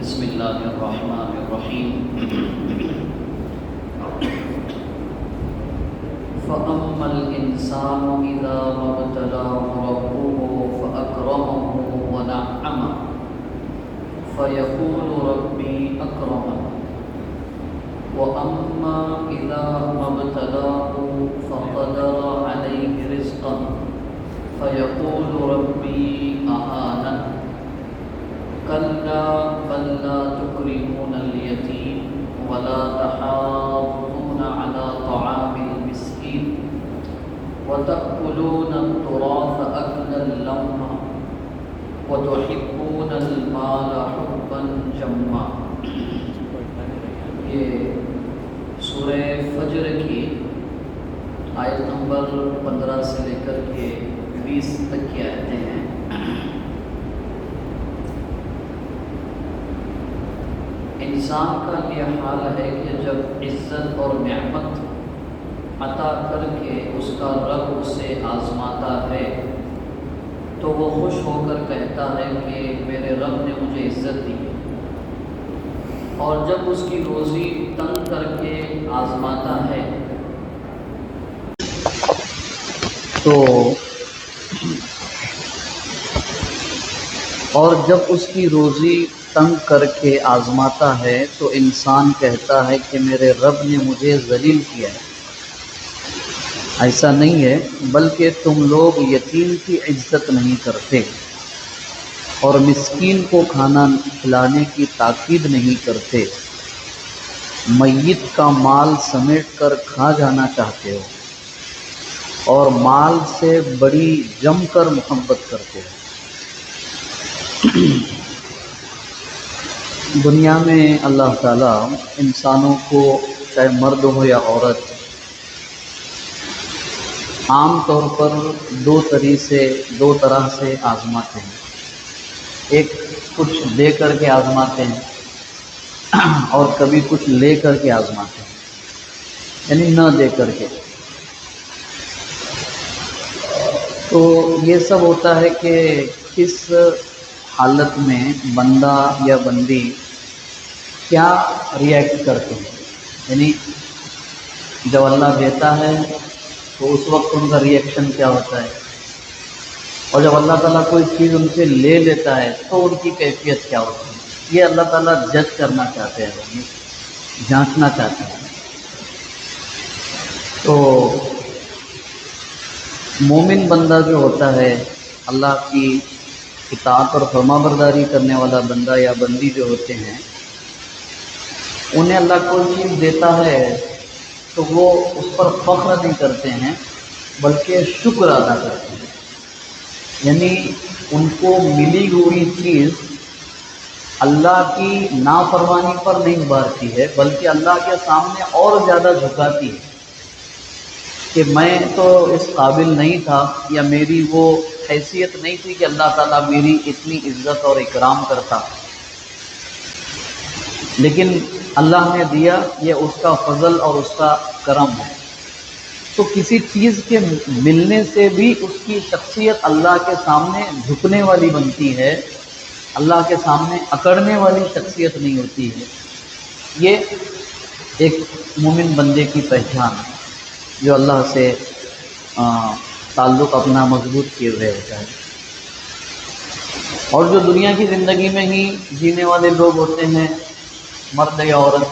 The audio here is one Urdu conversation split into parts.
بسم اللہ الرحمن الرحیم فَأَمَّا الْإِنسَانُ إِذَا مَا ابْتَلَاهُ رَبُّهُ فَأَكْرَمَهُ وَنَعَّمَهُ فَيَقُولُ رَبِّي أَكْرَمَنِ وَأَمَّا إِذَا مَا ابْتَلَاهُ فَقَدَرَ عَلَيْهِ رِزْقَهُ فَيَقُولُ رَبِّي أَهَانَنِ كَلَّا بَل لَّا تُكْرِمُونَ الْيَتِيمَ وَلَا تَحَاضُّونَ عَلَى طَعَامِ الْمِسْكِينِ وَتَأْكُلُونَ التُّرَاثَ أَكْلًا لَمًّا وَتُحِبُّونَ الْمَالَ حُبًّا جَمًّا۔ یہ سورہ فجر کی آیت نمبر 15 سے لے کر کے 20 تک کی آیتیں ہیں۔ انسان کا یہ حال ہے کہ جب عزت اور نعمت عطا کر کے اس کا رب اسے آزماتا ہے تو وہ خوش ہو کر کہتا ہے کہ میرے رب نے مجھے عزت دی، اور جب اس کی روزی تنگ کر کے آزماتا ہے تو انسان کہتا ہے کہ میرے رب نے مجھے ذلیل کیا ہے۔ ایسا نہیں ہے، بلکہ تم لوگ یتیم کی عزت نہیں کرتے اور مسکین کو کھانا کھلانے کی تاکید نہیں کرتے، میت کا مال سمیٹ کر کھا جانا چاہتے ہو اور مال سے بڑی جم کر محبت کرتے ہو۔ دنیا میں اللہ تعالیٰ انسانوں کو، چاہے مرد ہو یا عورت، عام طور پر دو طرح سے آزماتے ہیں۔ ایک کچھ دے کر کے آزماتے ہیں اور کبھی کچھ لے کر کے آزماتے ہیں، یعنی نہ دے کر کے۔ تو یہ سب ہوتا ہے کہ کس حالت میں بندہ یا بندی کیا ریئیکٹ کرتے ہیں، یعنی جب اللہ دیتا ہے تو اس وقت ان کا ریئیکشن کیا ہوتا ہے، اور جب اللہ تعالیٰ کوئی چیز ان سے لے لیتا ہے تو ان کی کیفیت کیا ہوتی ہے۔ یہ اللہ تعالیٰ جج کرنا چاہتے ہیں، جانچنا چاہتے ہیں۔ تو مومن بندہ جو ہوتا ہے، اللہ کی اطاعت اور فرما برداری کرنے والا بندہ یا بندی جو ہوتے ہیں، انہیں اللہ کوئی چیز دیتا ہے تو وہ اس پر فخر نہیں کرتے ہیں بلکہ شکر ادا کرتے ہیں، یعنی ان کو ملی ہوئی چیز اللہ کی نافرمانی پر نہیں ابھارتی ہے بلکہ اللہ کے سامنے اور زیادہ جھکاتی ہے کہ میں تو اس قابل نہیں تھا، یا میری وہ حیثیت نہیں تھی کہ اللہ تعالیٰ میری اتنی عزت اور اکرام کرتا، لیکن اللہ نے دیا، یہ اس کا فضل اور اس کا کرم ہے۔ تو کسی چیز کے ملنے سے بھی اس کی شخصیت اللہ کے سامنے جھکنے والی بنتی ہے، اللہ کے سامنے اکڑنے والی شخصیت نہیں ہوتی ہے۔ یہ ایک مومن بندے کی پہچان ہے جو اللہ سے تعلق اپنا مضبوط کیے ہوئے ہوتا ہے۔ اور جو دنیا کی زندگی میں ہی جینے والے لوگ ہوتے ہیں، مرد یا عورت،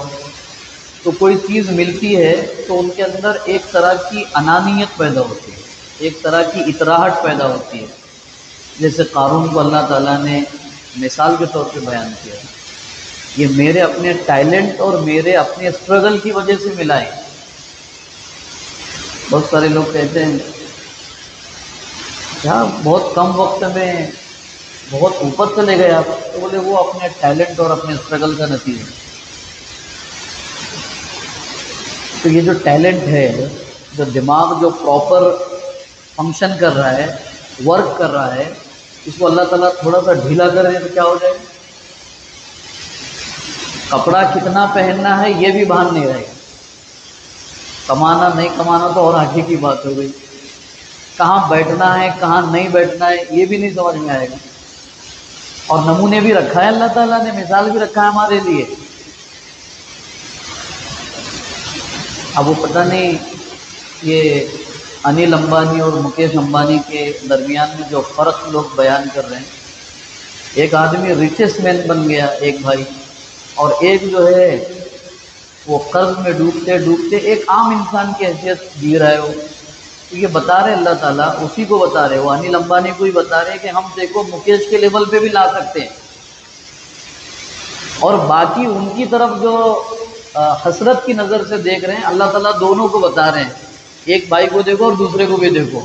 تو کوئی چیز ملتی ہے تو ان کے اندر ایک طرح کی انانیت پیدا ہوتی ہے، ایک طرح کی اطراحٹ پیدا ہوتی ہے۔ جیسے قارون کو اللہ تعالیٰ نے مثال کے طور پہ بیان کیا، یہ میرے اپنے ٹیلنٹ اور میرے اپنے اسٹرگل کی وجہ سے ملا ہے۔ بہت سارے لوگ کہتے ہیں کیا بہت کم وقت میں بہت اوپر چلے گئے آپ، تو بولے وہ اپنے ٹیلنٹ اور اپنے اسٹرگل کا نتیجہ۔ تو یہ جو ٹیلنٹ ہے، جو دماغ جو پراپر فنکشن کر رہا ہے، ورک کر رہا ہے، اس کو اللہ تعالیٰ تھوڑا سا ڈھیلا کر دے تو کیا ہو جائے گا؟ کپڑا کتنا پہننا ہے یہ بھی بھان نہیں رہے گا، کمانا نہیں کمانا تو اور آگے کی بات ہو گئی، کہاں بیٹھنا ہے کہاں نہیں بیٹھنا ہے یہ بھی نہیں سمجھ میں آئے گا۔ اور نمونے بھی رکھا ہے اللہ تعالیٰ نے، مثال بھی رکھا ہے ہمارے لیے۔ اب وہ پتہ نہیں یہ انل امبانی اور مکیش امبانی کے درمیان میں جو فرق لوگ بیان کر رہے ہیں، ایک آدمی ریچسٹ مین بن گیا ایک بھائی، اور ایک جو ہے وہ قرض میں ڈوبتے ڈوبتے ایک عام انسان کی حیثیت جی رہا ہے وہ۔ تو یہ بتا رہے اللہ تعالیٰ، اسی کو بتا رہے، وہ انل امبانی کو ہی بتا رہے کہ ہم دیکھو مکیش کے لیول پہ بھی لا سکتے ہیں، اور باقی ان کی طرف جو حسرت کی نظر سے دیکھ رہے ہیں، اللہ تعالیٰ دونوں کو بتا رہے ہیں، ایک بھائی کو دیکھو اور دوسرے کو بھی دیکھو۔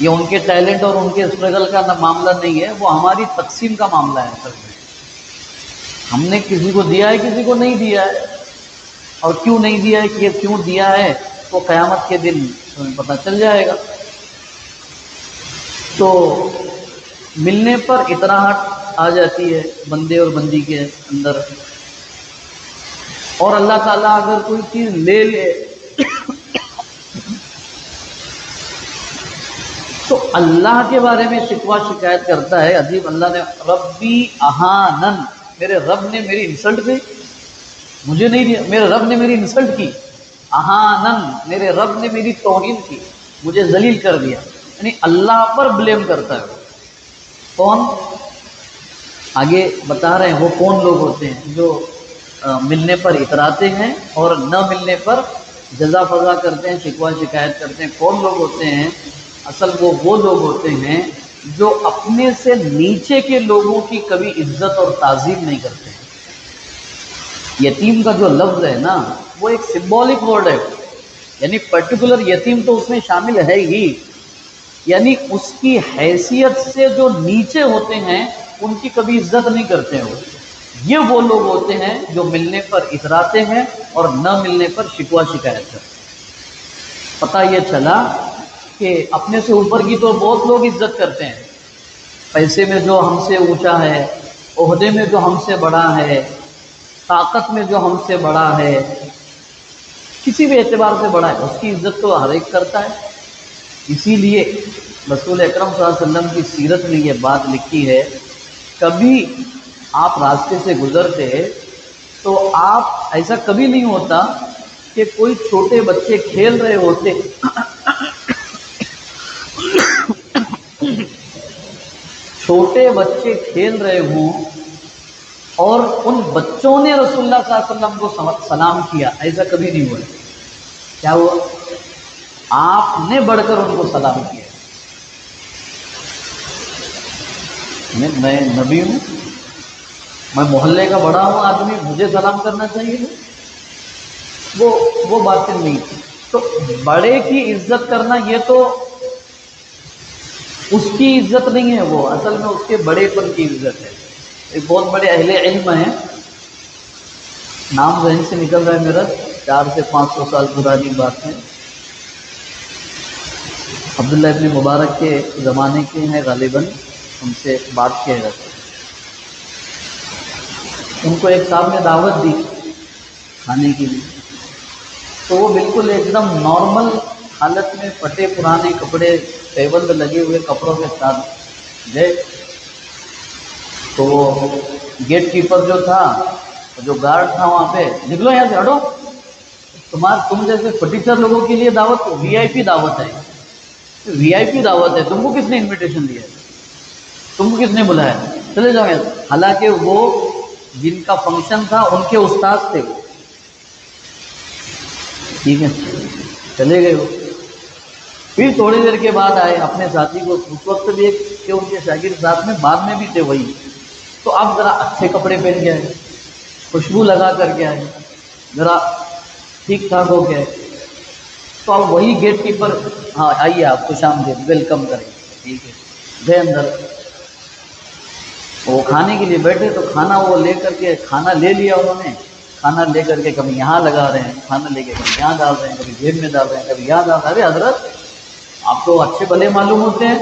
یہ ان کے ٹیلنٹ اور ان کے اسٹرگل کا معاملہ نہیں ہے، وہ ہماری تقسیم کا معاملہ ہے اصل میں۔ ہم نے کسی کو دیا ہے، کسی کو نہیں دیا ہے، اور کیوں نہیں دیا ہے، کہ کیوں دیا ہے وہ قیامت کے دن تمہیں پتہ چل جائے گا۔ تو ملنے پر اطراحٹ آ جاتی ہے بندے اور بندی کے اندر، اور اللہ تعالیٰ اگر کوئی چیز لے لے تو اللہ کے بارے میں شکوہ شکایت کرتا ہے۔ عجیب، اللہ نے ربی اہانن، میرے رب نے میری انسلٹ کی، مجھے نہیں دیا، میرے رب نے میری انسلٹ کی۔ اہانن، میرے رب نے میری توہین کی، مجھے ذلیل کر دیا، یعنی اللہ پر بلیم کرتا ہے۔ کون؟ آگے بتا رہے ہیں وہ کون لوگ ہوتے ہیں جو ملنے پر اتراتے ہیں اور نہ ملنے پر جزا فضا کرتے ہیں، شکوہ شکایت کرتے ہیں۔ کون لوگ ہوتے ہیں؟ اصل وہ لوگ ہوتے ہیں جو اپنے سے نیچے کے لوگوں کی کبھی عزت اور تعظیم نہیں کرتے ہیں۔ یتیم کا جو لفظ ہے نا، وہ ایک سمبولک ورڈ ہے، یعنی پرٹیکولر یتیم تو اس میں شامل ہے ہی، یعنی اس کی حیثیت سے جو نیچے ہوتے ہیں ان کی کبھی عزت نہیں کرتے ہیں۔ یہ وہ لوگ ہوتے ہیں جو ملنے پر اتراتے ہیں اور نہ ملنے پر شکوہ شکایت کرتے ہیں۔ پتہ یہ چلا کہ اپنے سے اوپر کی تو بہت لوگ عزت کرتے ہیں، پیسے میں جو ہم سے اونچا ہے، عہدے میں جو ہم سے بڑا ہے، طاقت میں جو ہم سے بڑا ہے، کسی بھی اعتبار سے بڑا ہے، اس کی عزت تو ہر ایک کرتا ہے۔ اسی لیے رسول اکرم صلی اللہ علیہ وسلم کی سیرت میں یہ بات لکھی ہے، کبھی آپ راستے سے گزرتے تو آپ ایسا کبھی نہیں ہوتا کہ کوئی چھوٹے بچے کھیل رہے ہوتے چھوٹے بچے کھیل رہے ہوں اور ان بچوں نے رسول اللہ صلی اللہ علیہ وسلم کو سلام کیا، ایسا کبھی نہیں ہوا۔ کیا ہوا؟ آپ نے بڑھ کر ان کو سلام کیا۔ میں نبی ہوں، میں محلے کا بڑا ہوں آدمی، مجھے سلام کرنا چاہیے؟ وہ باتیں نہیں تھی۔ تو بڑے کی عزت کرنا یہ تو اس کی عزت نہیں ہے، وہ اصل میں اس کے بڑے پن کی عزت ہے۔ ایک بہت بڑے اہل علم ہیں، نام ذہن سے نکل رہا ہے میرا، 400 سے 500 سال پرانی بات ہے، عبداللہ ابن مبارک کے زمانے کے ہیں غالباً، ان سے بات کیا جاتا ہے۔ ان کو ایک صاحب نے دعوت دی کھانے کے لیے، تو وہ بالکل ایک دم نارمل حالت میں پھٹے پرانے کپڑے، پیبند لگے ہوئے کپڑوں کے ساتھ گئے۔ تو وہ گیٹ کیپر جو تھا، جو گارڈ تھا وہاں پہ، نکلو یہاں سے، ہٹو، تم جیسے فرٹیچر لوگوں کے لیے دعوت، وی آئی پی دعوت ہے، وی آئی پی دعوت ہے، تم کو کس نے انویٹیشن دیا ہے، تم کو کس نے بلایا، چلے جاؤ یہاں سے۔ حالانکہ وہ جن کا فنکشن تھا ان کے استاد تھے، ٹھیک ہے، چلے گئے وہ۔ پھر تھوڑی دیر کے بعد آئے اپنے ساتھی کو، اس وقت بھی ایک کہ ان کے شاگرد ساتھ میں بعد میں بھی تھے وہی، تو آپ ذرا اچھے کپڑے پہن کے آئے، خوشبو لگا کر کے آئے، ذرا ٹھیک ٹھاک ہو گئے، تو اب وہی گیٹ کیپر، ہاں آئیے آپ خوش آمدید، ویلکم کریں گے، ٹھیک ہے، گئے اندر۔ وہ کھانے کے لیے بیٹھے تو کھانا وہ لے کر کے، کھانا لے لیا انہوں نے، کھانا لے کر کے کبھی یہاں لگا رہے ہیں، کھانا لے کے کبھی یہاں ڈال رہے ہیں، کبھی جیب میں ڈال رہے ہیں، کبھی یہاں ڈال رہے ہیں۔ ارے حضرت، آپ تو اچھے بھلے معلوم ہوتے ہیں،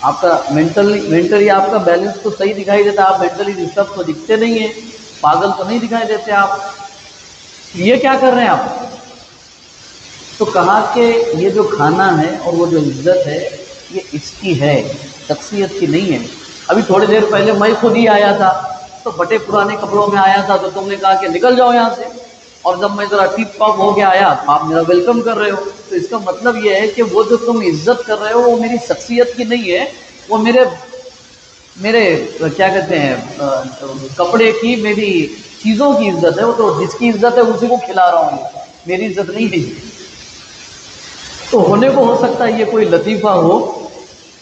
آپ کا مینٹلی آپ کا بیلنس تو صحیح دکھائی دیتا، آپ مینٹلی ڈسٹرب تو دکھتے نہیں ہیں، پاگل تو نہیں دکھائی دیتے آپ، یہ کیا کر رہے ہیں آپ؟ تو کہا کہ یہ جو کھانا ہے اور وہ جو عزت ہے یہ اس کی ہے، شخصیت کی نہیں ہے۔ ابھی تھوڑی دیر پہلے میں خود ہی آیا تھا، تو بٹے پرانے کپڑوں میں آیا تھا، تو تم نے کہا کہ نکل جاؤ یہاں سے، اور جب میں ذرا ٹیپ ٹاپ ہو کے آیا تو آپ میرا ویلکم کر رہے ہو۔ تو اس کا مطلب یہ ہے کہ وہ جو تم عزت کر رہے ہو وہ میری شخصیت کی نہیں ہے، وہ میرے کیا کہتے ہیں کپڑے کی، میری چیزوں کی عزت ہے، وہ تو جس کی عزت ہے اسی کو کھلا رہا ہوں، میری عزت نہیں ہے۔ تو ہونے کو ہو سکتا ہے یہ کوئی لطیفہ ہو،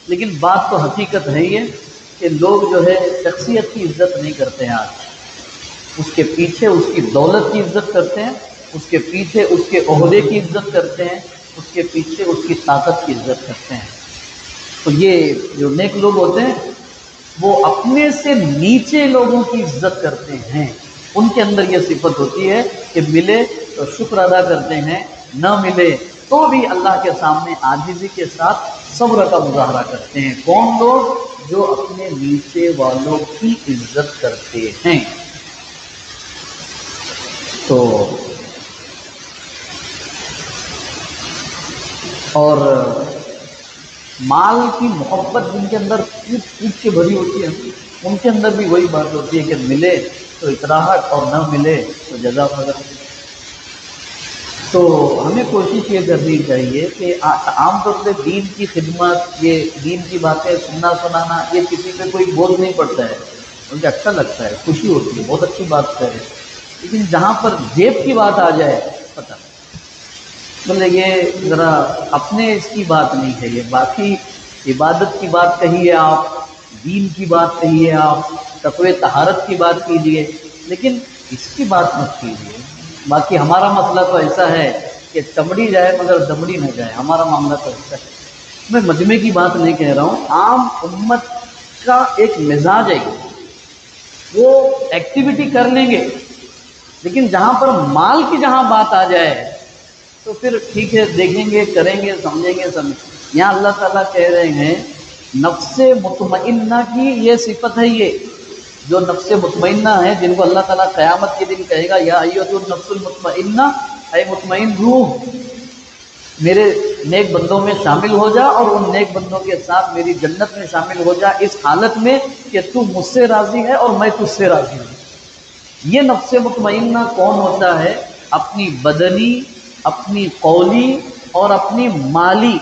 لیکن بات تو حقیقت ہے یہ کہ لوگ جو ہے شخصیت کی عزت نہیں کرتے ہیں آج، اس کے پیچھے اس کی دولت کی عزت کرتے ہیں، اس کے پیچھے اس کے عہدے کی عزت کرتے ہیں، اس کے پیچھے اس کی طاقت کی عزت کرتے ہیں۔ تو یہ جو نیک لوگ ہوتے ہیں وہ اپنے سے نیچے لوگوں کی عزت کرتے ہیں، ان کے اندر یہ صفت ہوتی ہے کہ ملے تو شکر ادا کرتے ہیں، نہ ملے تو بھی اللہ کے سامنے عاجزی کے ساتھ صبر کا مظاہرہ کرتے ہیں۔ کون لوگ؟ جو اپنے نیچے والوں کی عزت کرتے ہیں۔ تو اور مال کی محبت جن کے اندر کھوٹ کے بھری ہوتی ہے، ان کے اندر بھی وہی بات ہوتی ہے کہ ملے تو اطراحت اور نہ ملے تو جزا فضل۔ تو ہمیں کوشش یہ کرنی چاہیے کہ عام طور پہ دین کی خدمت، یہ دین کی باتیں سننا سنانا، یہ کسی پہ کوئی بوجھ نہیں پڑتا ہے، بلکہ اچھا لگتا ہے، خوشی ہوتی ہے، بہت اچھی بات ہے، لیکن جہاں پر جیب کی بات آ جائے پتہ بولے یہ ذرا اپنے اس کی بات نہیں ہے، یہ باقی عبادت کی بات کہیے، آپ دین کی بات کہیے، آپ تقوی طہارت کی بات کیجیے، لیکن اس کی بات مت کیجیے۔ باقی ہمارا مسئلہ تو ایسا ہے کہ چمڑی جائے مگر دمڑی نہ جائے، ہمارا معاملہ تو ایسا ہے۔ میں مجمع کی بات نہیں کہہ رہا ہوں، عام امت کا ایک مزاج ہے، وہ ایکٹیویٹی کر لیں گے، لیکن جہاں پر مال کی جہاں بات آ جائے تو پھر ٹھیک ہے، دیکھیں گے، کریں گے، سمجھیں گے، یہاں اللہ تعالیٰ کہہ رہے ہیں نفس مطمئنہ کی یہ صفت ہے، یہ جو نفس مطمئنہ ہے جن کو اللہ تعالیٰ قیامت کے دن کہے گا یا ایھا النفس المطمئنہ، اے مطمئن روح میرے نیک بندوں میں شامل ہو جا اور ان نیک بندوں کے ساتھ میری جنت میں شامل ہو جا، اس حالت میں کہ تو مجھ سے راضی ہے اور میں تجھ سے راضی ہوں۔ یہ نفس مطمئنہ کون ہوتا ہے؟ اپنی بدنی، اپنی قولی اور اپنی مالی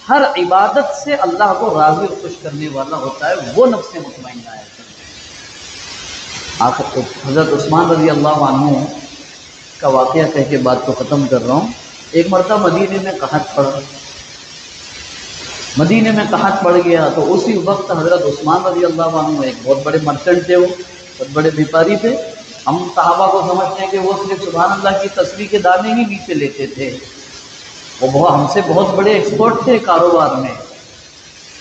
ہر عبادت سے اللہ کو راضی اور خوش کرنے والا ہوتا ہے، وہ نفس مطمئنہ ہے۔ آخر کو حضرت عثمان رضی اللہ عنہ کا واقعہ کہہ کے بات کو ختم کر رہا ہوں۔ ایک مرتبہ مدینے میں قحط پڑا، مدینے میں قحط پڑ گیا، تو اسی وقت حضرت عثمان رضی اللہ عنہ ایک بہت بڑے مرچنٹ تھے، وہ بہت بڑے بیپاری تھے۔ ہم صحابہ کو سمجھتے ہیں کہ وہ صرف سبحان اللہ کی تسبیح کے دانے ہی نیچے لیتے تھے، وہ ہم سے بہت بڑے ایکسپرٹ تھے کاروبار میں۔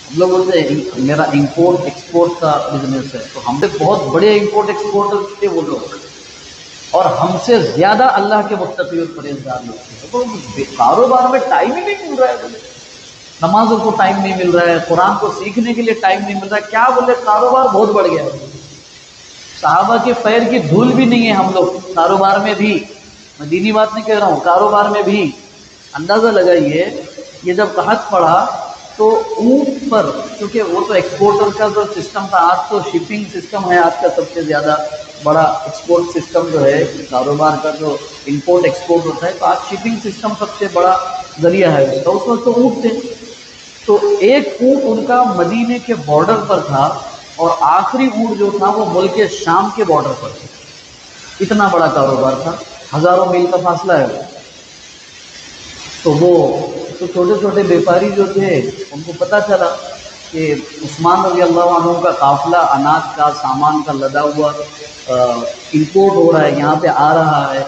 ہم لوگ بولتے ہیں میرا امپورٹ ایکسپورٹ کا بزنس ہے، تو ہم سے بہت بڑے امپورٹ ایکسپورٹر تھے وہ لوگ، اور ہم سے زیادہ اللہ کے متقی اور پرہیزگار لوگ تھے۔ تو کاروبار میں ٹائم ہی نہیں مل رہا ہے، بولے نمازوں کو ٹائم نہیں مل رہا ہے، قرآن کو سیکھنے کے لیے ٹائم نہیں مل رہا ہے، کیا بولے کاروبار بہت بڑھ گیا ہے۔ صحابہ کے پیر کی دھول بھی نہیں ہے ہم لوگ کاروبار میں بھی، میں دینی بات نہیں کہہ رہا ہوں، کاروبار میں بھی اندازہ لگائیے۔ یہ جب قحط پڑا تو اونٹ پر، کیونکہ وہ تو ایکسپورٹر کا جو سسٹم تھا، آج تو شپنگ سسٹم ہے آج کا سب سے زیادہ بڑا ایکسپورٹ سسٹم جو ہے کاروبار کا، جو امپورٹ ایکسپورٹ ہوتا ہے، تو آج شپنگ سسٹم سب سے بڑا ذریعہ ہے اس کا۔ اس وقت تو اونٹ تھے، تو ایک اونٹ ان کا مدینے کے بارڈر پر تھا اور آخری اونٹ جو تھا وہ ملک شام کے بارڈر پر تھا۔ اتنا بڑا کاروبار تھا، ہزاروں میل کا فاصلہ ہے وہ۔ تو وہ تو چھوٹے چھوٹے بیپاری جو تھے ان کو پتہ چلا کہ عثمان رضی اللہ عنہ کا قافلہ اناج کا، سامان کا لدا ہوا امپورٹ ہو رہا ہے، یہاں پہ آ رہا ہے،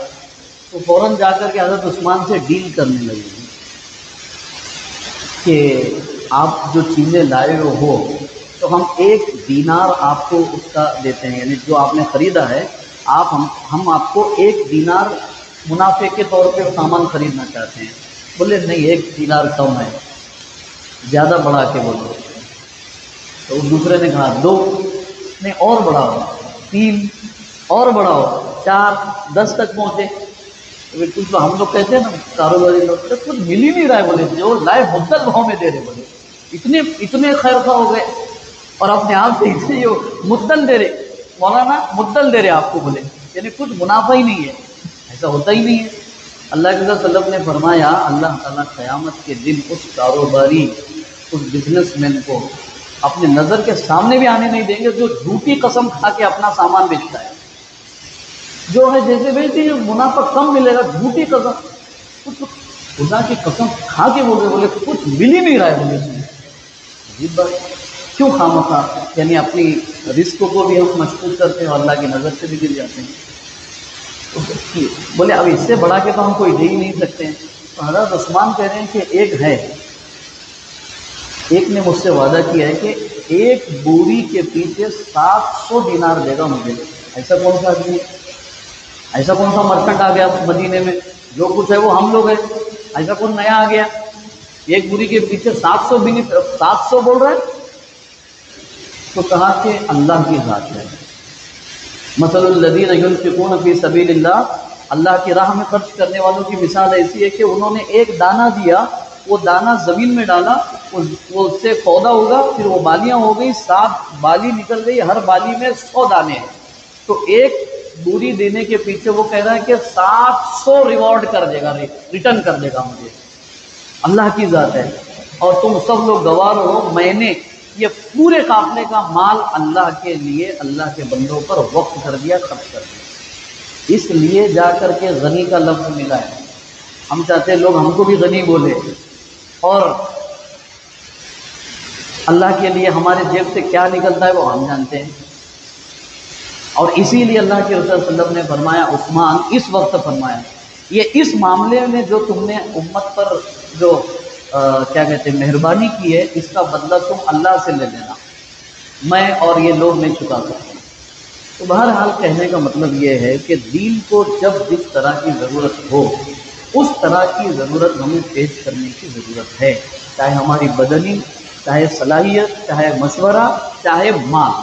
تو فوراً جا کر کے حضرت عثمان سے ڈیل کرنے لگے کہ آپ جو چیزیں لائے ہو تو ہم 1 دینار آپ کو اس کا دیتے ہیں، یعنی جو آپ نے خریدا ہے ہم آپ کو 1 دینار منافع کے طور پہ سامان خریدنا چاہتے ہیں۔ بولے نہیں، 1 دینار کم ہے، زیادہ بڑھا کے بولو۔ تو دوسرے نے کہا 2، نہیں اور بڑھاؤ، 3 اور بڑھاؤ، 4، 10 تک پہنچے۔ بالکل تو ہم لوگ کہتے ہیں نا کاروباری لوگ، کچھ مل ہی نہیں رہا ہے، بولے جو لائے مبدل بھاؤ میں دے رہے، بولے اتنے خیر خواہ ہو گئے۔ اور اپنے آپ دیکھتے ہی مدل دے رہے، مولانا مدل دے رہے آپ کو، بولے یعنی کچھ منافع ہی نہیں ہے، ایسا ہوتا ہی نہیں ہے۔ اللہ کے رسول صلی اللہ علیہ وسلم نے فرمایا اللہ تعالیٰ قیامت کے دن اس کاروباری، اس بزنس مین کو اپنے نظر کے سامنے بھی آنے نہیں دیں گے جو جھوٹی قسم کھا کے اپنا سامان بیچتا ہے، جو ہے جیسے بیچتے منافع کم ملے گا، جھوٹی قسم، کچھ خدا کی قسم کھا کے بولے کچھ مل ہی نہیں رہا ہے، بولے اس میں عجیب بات، کیوں خواہ یعنی اپنی رزق کو بھی ہم مشکوک کرتے ہیں اور اللہ کی نظر سے بھی گر جاتے ہیں۔ تو بولے اب اس سے بڑھا کے تو ہم کوئی دے ہی نہیں سکتے ہیں۔ تو حضرت عثمان کہہ رہے ہیں کہ ایک نے مجھ سے وعدہ کیا ہے کہ ایک بوری کے پیچھے 700 دینار دے گا مجھے۔ ایسا کون سا آدمی ہے؟ ایسا کون سا مرکنٹ آ گیا مدینے میں؟ جو کچھ ہے وہ ہم لوگ ہیں، ایسا کون نیا آ گیا؟ ایک بوری کے پیچھے 700 بول رہا ہے؟ تو کہا کہ اللہ کی ذات ہے۔ مثل الذین ينفقون فی سبیل اللہ، اللہ کی راہ میں خرچ کرنے والوں کی مثال ایسی ہے کہ انہوں نے ایک دانہ دیا، وہ دانہ زمین میں ڈالا، وہ اس سے پودا ہوگا، پھر وہ بالیاں ہو گئی، 7 بالی نکل گئی، ہر بالی میں 100 دانے ہیں، تو ایک بوری دینے کے پیچھے وہ کہہ رہا ہے کہ 700 ریوارڈ کر دے گا، ریٹرن کر دے گا مجھے، اللہ کی ذات ہے۔ اور تم سب لوگ گواہ رہو، میں نے یہ پورے قافلے کا مال اللہ کے لیے، اللہ کے بندوں پر وقف کر دیا، خرچ کر دیا، اس لیے جا کر کے غنی کا لفظ ملا ہے۔ ہم چاہتے ہیں لوگ ہم کو بھی غنی بولے، اور اللہ کے لیے ہمارے جیب سے کیا نکلتا ہے وہ ہم جانتے ہیں۔ اور اسی لیے اللہ کے رسول صلی اللہ علیہ وسلم نے فرمایا، عثمان اس وقت فرمایا، یہ اس معاملے میں جو تم نے امت پر جو کیا کہتے ہیں مہربانی کی ہے، اس کا بدلہ تم اللہ سے لے لینا، میں اور یہ لوگ نہیں چکا سکتے۔ تو بہرحال کہنے کا مطلب یہ ہے کہ دین کو جب جس طرح کی ضرورت ہو اس طرح کی ضرورت ہمیں پیش کرنے کی ضرورت ہے، چاہے ہماری بدنی، چاہے صلاحیت، چاہے مشورہ، چاہے مال،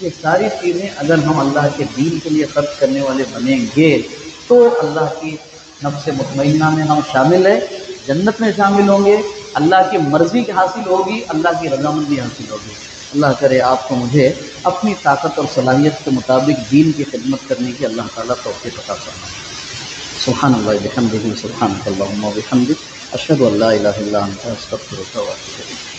یہ ساری چیزیں اگر ہم اللہ کے دین کے لیے خرچ کرنے والے بنیں گے تو اللہ کی نفس مطمئنہ میں ہم شامل ہیں، جنت میں شامل ہوں گے، اللہ کی مرضی کی حاصل ہوگی، اللہ کی رضامندی حاصل ہوگی۔ اللہ کرے آپ کو مجھے اپنی طاقت اور صلاحیت کے مطابق دین کی خدمت کرنے کی اللہ تعالیٰ توفیق عطا فرمائے۔ سبحان اللہ بحمدہ، سبحانک اللہم و بحمدک، اشہد ان لا الہ الا انت، استغفرک و اتوب الیک۔